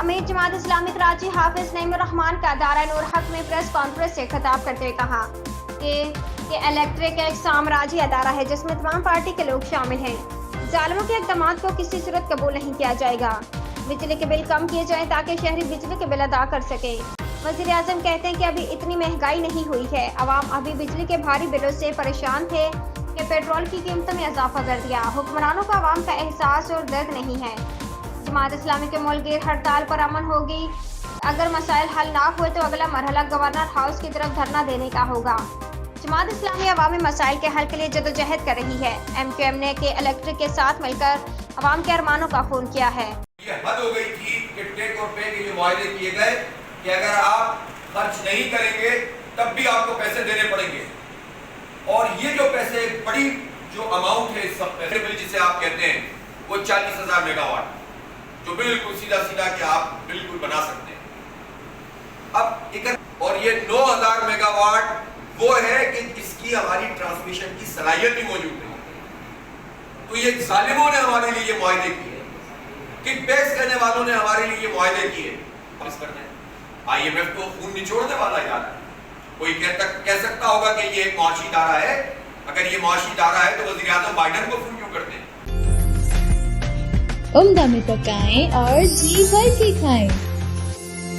अमीर जमात इस्लामी कराची हाफिज नईमुर रहमान का दारा नूर हक में प्रेस कॉन्फ्रेंस से खिताब करते हुए कहा कि इलेक्ट्रिक एक साम्राज्यी अदारा है जिसमें तमाम पार्टी के लोग शामिल हैं। जालिमों के इक़दामात को किसी सूरत कबूल नहीं किया जाएगा। बिजली के बिल कम किए जाएं ताकि शहरी बिजली के बिल अदा कर सकें। वज़ीर आज़म कहते हैं कि अभी इतनी महंगाई नहीं हुई है, अवाम अभी बिजली के भारी बिलों से परेशान थे कि पेट्रोल की कीमतों में इजाफा कर दिया। हुक्मरानों को अवाम का एहसास और दर्द नहीं है। जमात इस्लामी के मुल्क हड़ताल पर अमन होगी। अगर मसाइल हल ना हुए तो अगला मरहला गवर्नर हाउस की तरफ धरना देने का होगा। जमात इस्लामी अवामी मसाइल के हल के लिए जदोजहद कर रही है। MQM ने के इलेक्ट्रिक के साथ मिलकर अवाम के अरमानों का खून किया है। ये हद हो गई थी कि टेक और पे के जो वायदे किए गए कि अगर आप खर्च नहीं करेंगे तब भी आपको पैसे देने पड़ेंगे, और ये जो पैसे बड़ी जो अमाउंट है इस सब पैसे बिल जिसे आप कहते हैं वो 40,000 मेगावाट, जो बिल्कुल सीधा सीधा कि आप बिल्कुल बना सकते हैं। अब और ये 9,000 मेगावाट वो है कि इसकी हमारी ट्रांसमिशन की सलाहियत भी मौजूद नहीं। तो ये जालिमों ने हमारे लिए ये मुआहदे किए, किकबैक्स करने वालों ने हमारे लिए ये मुआहदे किए। इस करने IMF तो खून निचोड़ने वाला याद है। कोई कह सकता होगा कि ये एक मुआशी इदारा है। अगर ये मुआशी इदारा है तो वज़ीर आज़म बाइडन को फोन क्यों करते हैं? उम्दा में पकाएं और जी भर के खाएं।